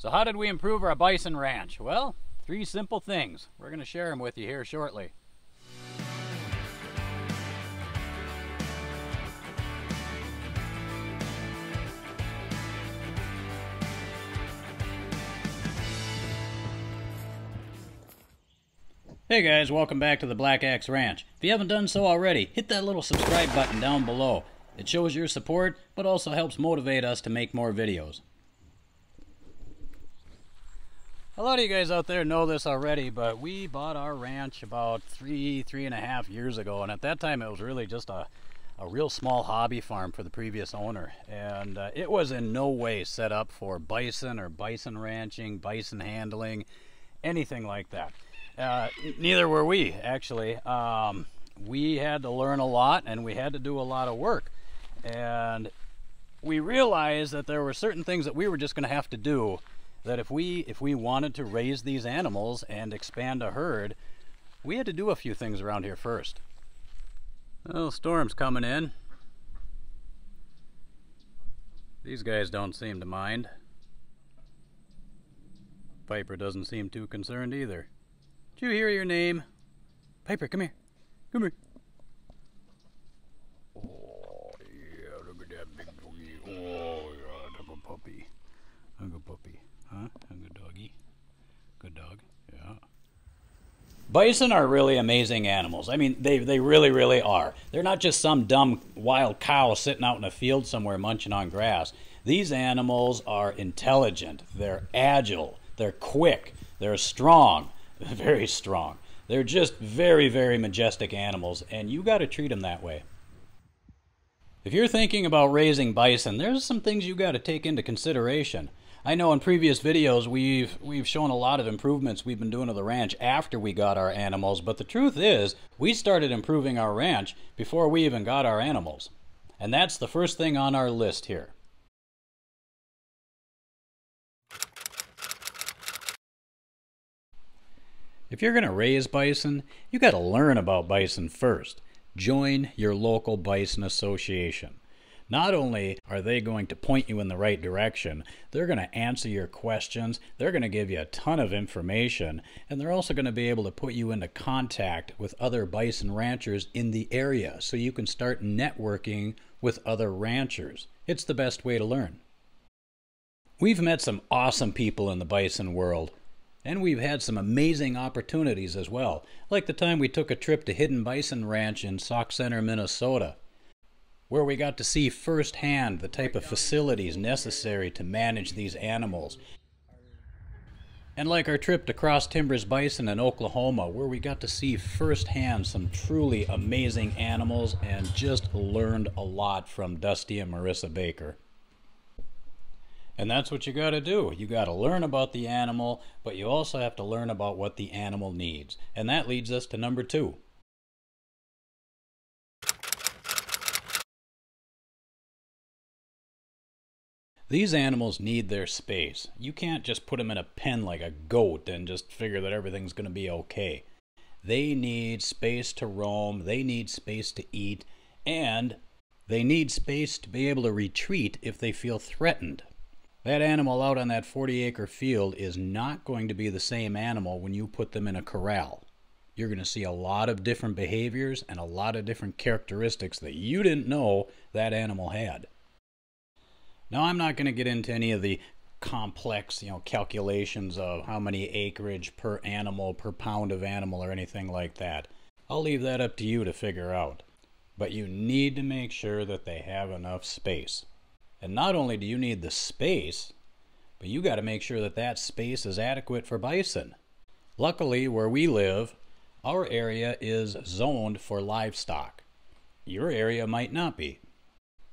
So how did we improve our bison ranch? Well, 3 simple things. We're going to share them with you here shortly. Hey guys, welcome back to the Black Axe Ranch. If you haven't done so already, hit that little subscribe button down below. It shows your support, but also helps motivate us to make more videos. A lot of you guys out there know this already, but we bought our ranch about three and a half years ago, and at that time it was really just a real small hobby farm for the previous owner, and it was in no way set up for bison or bison ranching, bison handling, anything like that. Neither were we, actually. We had to learn a lot, and we had to do a lot of work, and we realized that there were certain things that we were just going to have to do, that if we wanted to raise these animals and expand a herd, we had to do a few things around here first. Well, storm's coming in. These guys don't seem to mind. Piper doesn't seem too concerned either. Did you hear your name? Piper, come here. Come here. Oh, yeah, look at that big doggy. Oh, yeah, look a puppy. Look a puppy. Huh? A good doggy. Good dog. Yeah. Bison are really amazing animals. I mean, they really are. They're not just some dumb wild cow sitting out in a field somewhere munching on grass. These animals are intelligent. They're agile. They're quick. They're strong. Very strong. They're just very majestic animals, and you got to treat them that way. If you're thinking about raising bison, there's some things you got to take into consideration. I know in previous videos we've shown a lot of improvements we've been doing to the ranch after we got our animals, but the truth is we started improving our ranch before we even got our animals. And that's the first thing on our list here. If you're going to raise bison, you got to learn about bison first. Join your local bison association. Not only are they going to point you in the right direction, they're going to answer your questions, they're going to give you a ton of information, and they're also going to be able to put you into contact with other bison ranchers in the area so you can start networking with other ranchers. It's the best way to learn. We've met some awesome people in the bison world. And we've had some amazing opportunities as well, like the time we took a trip to Hidden Bison Ranch in Sauk Center, Minnesota, where we got to see firsthand the type of facilities necessary to manage these animals. And like our trip to Cross Timbers Bison in Oklahoma, where we got to see firsthand some truly amazing animals and just learned a lot from Dusty and Marissa Baker. And that's what you got to do. You got to learn about the animal, but you also have to learn about what the animal needs. And that leads us to number 2. These animals need their space. You can't just put them in a pen like a goat and just figure that everything's going to be okay. They need space to roam, they need space to eat, and they need space to be able to retreat if they feel threatened. That animal out on that 40-acre field is not going to be the same animal when you put them in a corral. You're going to see a lot of different behaviors and a lot of different characteristics that you didn't know that animal had. Now, I'm not going to get into any of the complex, calculations of how many acreage per animal, per pound of animal, or anything like that. I'll leave that up to you to figure out. But you need to make sure that they have enough space. And not only do you need the space, but you got to make sure that that space is adequate for bison. Luckily, where we live, our area is zoned for livestock. Your area might not be.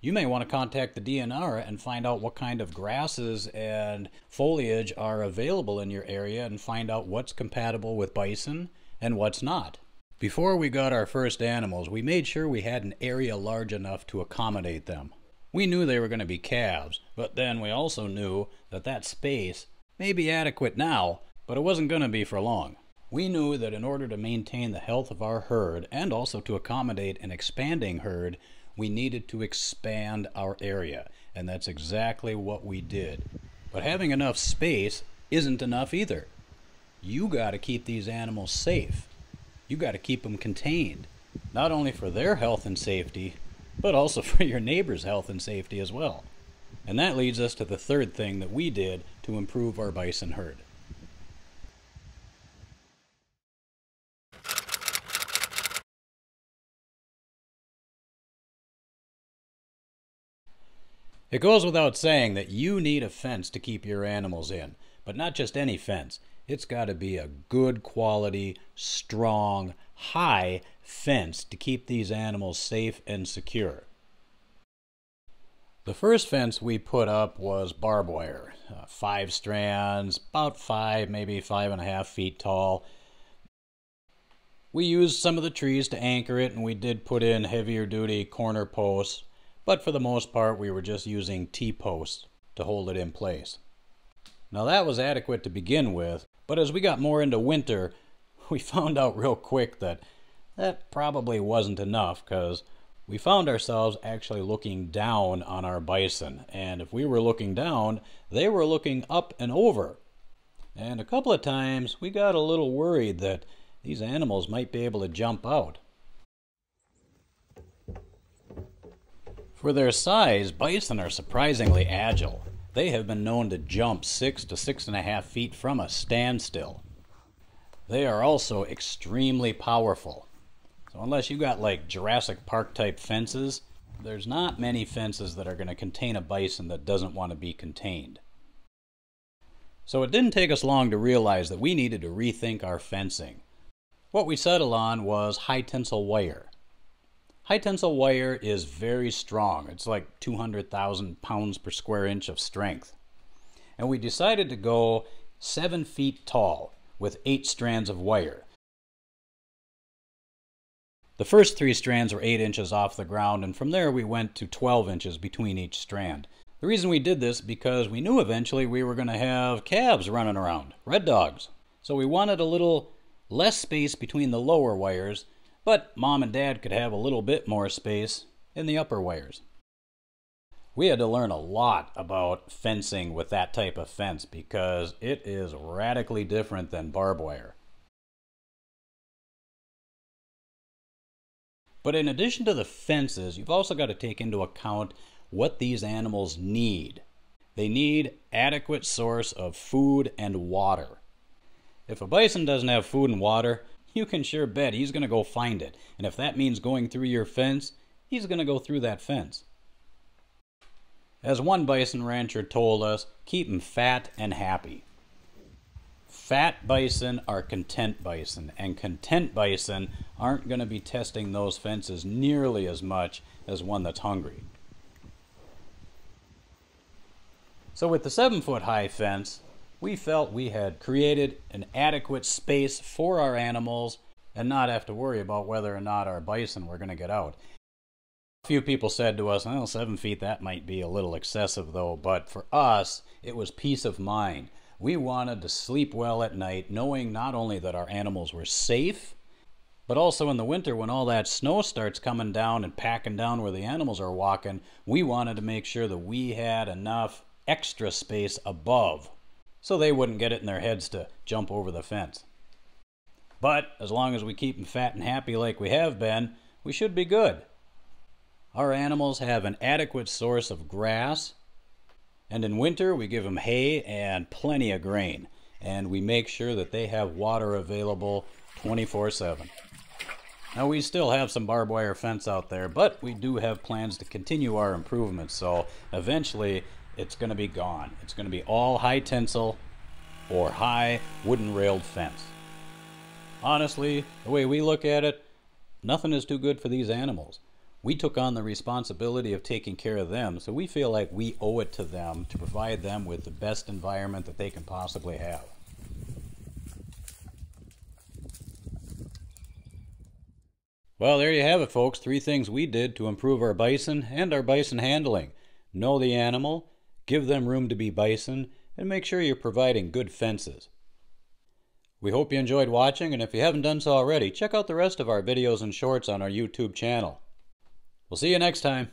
You may want to contact the DNR and find out what kind of grasses and foliage are available in your area and find out what's compatible with bison and what's not. Before we got our first animals, we made sure we had an area large enough to accommodate them. We knew they were going to be calves, but then we also knew that that space may be adequate now, but it wasn't going to be for long. We knew that in order to maintain the health of our herd and also to accommodate an expanding herd, we needed to expand our area, and that's exactly what we did. But having enough space isn't enough either. You got to keep these animals safe. You got to keep them contained, not only for their health and safety, but also for your neighbor's health and safety as well. And that leads us to the third thing that we did to improve our bison herd. It goes without saying that you need a fence to keep your animals in, but not just any fence. It's got to be a good quality, strong, high fence to keep these animals safe and secure. The first fence we put up was barbed wire, 5 strands, about 5, maybe 5.5 feet tall. We used some of the trees to anchor it, and we did put in heavier duty corner posts, but for the most part we were just using T-posts to hold it in place. Now that was adequate to begin with, but as we got more into winter, we found out real quick that that probably wasn't enough, because we found ourselves actually looking down on our bison, and if we were looking down, they were looking up and over. And a couple of times we got a little worried that these animals might be able to jump out. For their size, bison are surprisingly agile. They have been known to jump 6 to 6.5 feet from a standstill. They are also extremely powerful. So unless you got like Jurassic Park type fences, there's not many fences that are going to contain a bison that doesn't want to be contained. So it didn't take us long to realize that we needed to rethink our fencing. What we settled on was high tensile wire. High tensile wire is very strong. It's like 200,000 pounds per square inch of strength. And we decided to go 7 feet tall with 8 strands of wire. The first 3 strands were 8 inches off the ground, and from there we went to 12 inches between each strand. The reason we did this because we knew eventually we were going to have calves running around, red dogs. So we wanted a little less space between the lower wires, but Mom and Dad could have a little bit more space in the upper wires. We had to learn a lot about fencing with that type of fence because it is radically different than barbed wire. But in addition to the fences, you've also got to take into account what these animals need. They need adequate source of food and water. If a bison doesn't have food and water, you can sure bet he's going to go find it. And if that means going through your fence, he's going to go through that fence. As one bison rancher told us, keep them fat and happy. Fat bison are content bison, and content bison aren't going to be testing those fences nearly as much as one that's hungry. So with the 7-foot high fence, we felt we had created an adequate space for our animals and not have to worry about whether or not our bison were going to get out. A few people said to us, well, 7 feet, that might be a little excessive though, but for us, it was peace of mind. We wanted to sleep well at night, knowing not only that our animals were safe, but also in the winter when all that snow starts coming down and packing down where the animals are walking, we wanted to make sure that we had enough extra space above so they wouldn't get it in their heads to jump over the fence. But as long as we keep them fat and happy like we have been, we should be good. Our animals have an adequate source of grass, and in winter we give them hay and plenty of grain, and we make sure that they have water available 24/7. Now we still have some barbed wire fence out there, but we do have plans to continue our improvements, so eventually it's going to be gone. It's going to be all high tensile or high wooden railed fence. Honestly, the way we look at it, nothing is too good for these animals. We took on the responsibility of taking care of them, so we feel like we owe it to them to provide them with the best environment that they can possibly have. Well, there you have it, folks. 3 things we did to improve our bison and our bison handling. Know the animal, give them room to be bison, and make sure you're providing good fences. We hope you enjoyed watching, and if you haven't done so already, check out the rest of our videos and shorts on our YouTube channel. We'll see you next time.